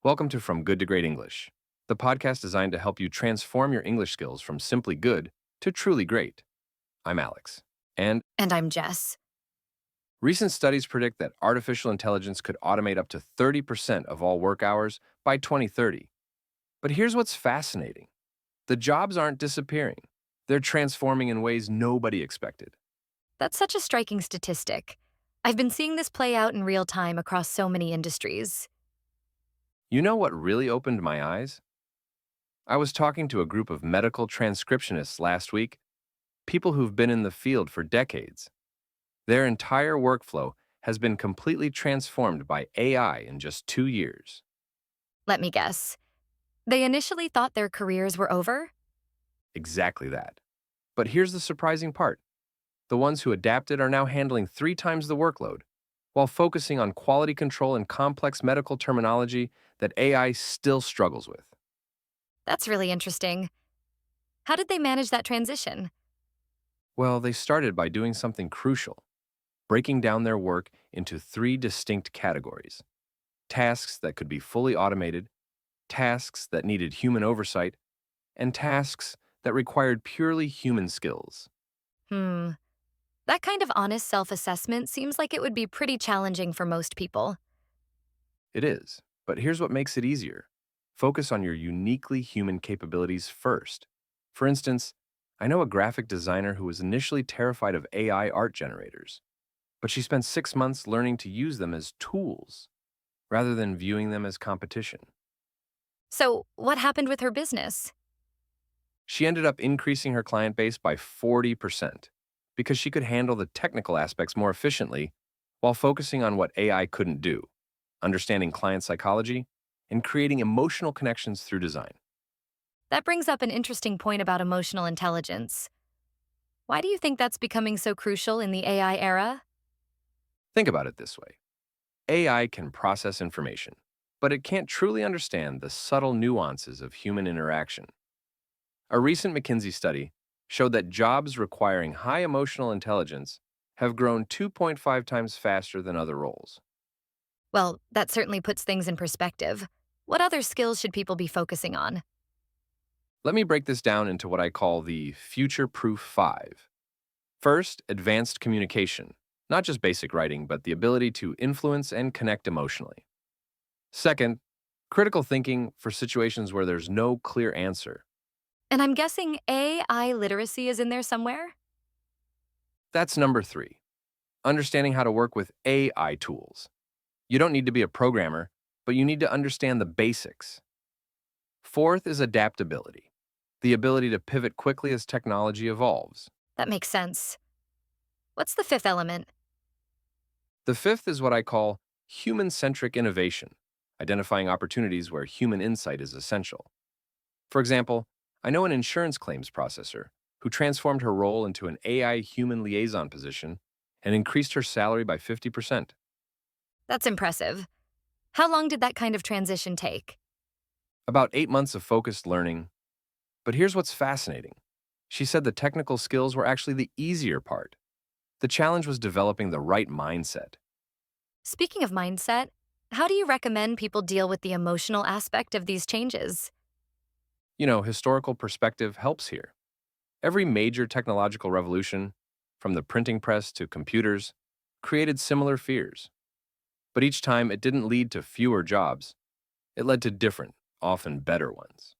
Welcome to From Good to Great English, the podcast designed to help you transform your English skills from simply good to truly great. I'm Alex, and And I'm Jess. recent studies predict that artificial intelligence could automate up to 30% of all work hours by 2030. But here's what's fascinating. The jobs aren't disappearing. They're transforming in ways nobody expected. That's such a striking statistic. I've been seeing this play out in real time across so many industries. You know what really opened my eyes? I was talking to a group of medical transcriptionists last week, people who've been in the field for decades. Their entire workflow has been completely transformed by AI in just 2 years. Let me guess. They initially thought their careers were over? Exactly that. But here's the surprising part. The ones who adapted are now handling 3 times the workload, while focusing on quality control and complex medical terminology that AI still struggles with. That's really interesting. How did they manage that transition? Well, they started by doing something crucial, breaking down their work into 3 distinct categories: tasks that could be fully automated, tasks that needed human oversight, and tasks that required purely human skills. Hmm. That kind of honest self assessment seems like it would be pretty challenging for most people. It is, but here's what makes it easier. Focus on your uniquely human capabilities first. For instance, I know a graphic designer who was initially terrified of AI art generators, but she spent 6 months learning to use them as tools rather than viewing them as competition. So, what happened with her business? She ended up increasing her client base by 40% because she could handle the technical aspects more efficiently while focusing on what AI couldn't do: understanding client psychology and creating emotional connections through design. That brings up an interesting point about emotional intelligence. Why do you think that's becoming so crucial in the AI era? Think about it this way: AI can process information, but it can't truly understand the subtle nuances of human interaction. A recent McKinsey study showed that jobs requiring high emotional intelligence have grown 2.5 times faster than other roles. Well, that certainly puts things in perspective. What other skills should people be focusing on? Let me break this down into what I call the future proof 5. First, advanced communication, not just basic writing, but the ability to influence and connect emotionally. Second, critical thinking for situations where there's no clear answer. And I'm guessing AI literacy is in there somewhere? That's number 3, understanding how to work with AI tools. You don't need to be a programmer, but you need to understand the basics. Fourth is adaptability, the ability to pivot quickly as technology evolves. That makes sense. What's the fifth element? The fifth is what I call human-centric innovation, identifying opportunities where human insight is essential. For example, I know an insurance claims processor who transformed her role into an AI human liaison position and increased her salary by 50%. That's impressive. How long did that kind of transition take? About 8 months of focused learning. But here's what's fascinating. She said the technical skills were actually the easier part. The challenge was developing the right mindset. Speaking of mindset, how do you recommend people deal with the emotional aspect of these changes? Historical perspective helps here. Every major technological revolution, from the printing press to computers, created similar fears. But each time it didn't lead to fewer jobs. It led to different, often better ones.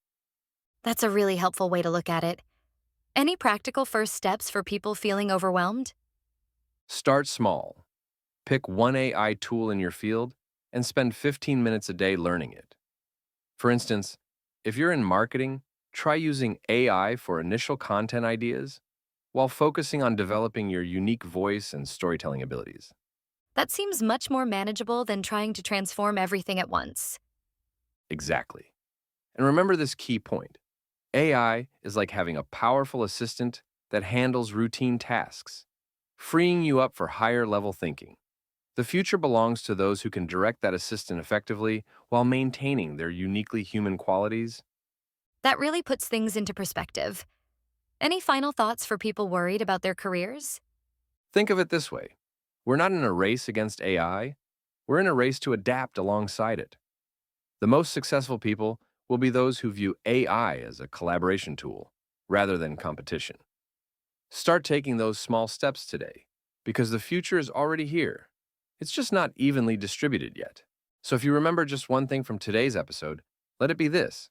That's a really helpful way to look at it. Any practical first steps for people feeling overwhelmed? Start small. Pick one AI tool in your field and spend 15 minutes a day learning it. For instance, if you're in marketing, try using AI for initial content ideas while focusing on developing your unique voice and storytelling abilities. That seems much more manageable than trying to transform everything at once. Exactly. And remember this key point: AI is like having a powerful assistant that handles routine tasks, freeing you up for higher level thinking. The future belongs to those who can direct that assistant effectively while maintaining their uniquely human qualities. That really puts things into perspective. Any final thoughts for people worried about their careers? Think of it this way: we're not in a race against AI, we're in a race to adapt alongside it. The most successful people will be those who view AI as a collaboration tool rather than competition. Start taking those small steps today because the future is already here. It's just not evenly distributed yet. So if you remember just one thing from today's episode, let it be this.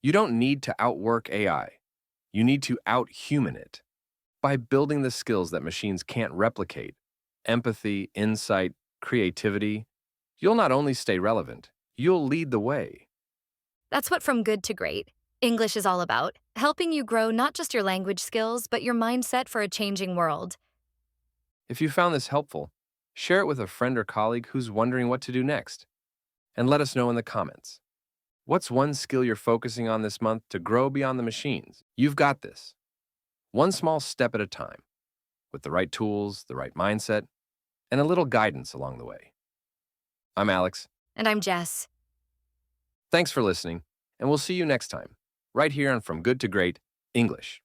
You don't need to outwork AI. You need to outhuman it by building the skills that machines can't replicate: empathy, insight, creativity. You'll not only stay relevant, you'll lead the way. That's what From Good to Great English is all about, helping you grow not just your language skills, but your mindset for a changing world. If you found this helpful, share it with a friend or colleague who's wondering what to do next, and let us know in the comments. What's one skill you're focusing on this month to grow beyond the machines? You've got this. One small step at a time, with the right tools, the right mindset, and a little guidance along the way. I'm Alex. And I'm Jess. Thanks for listening, and we'll see you next time, right here on From Good to Great English.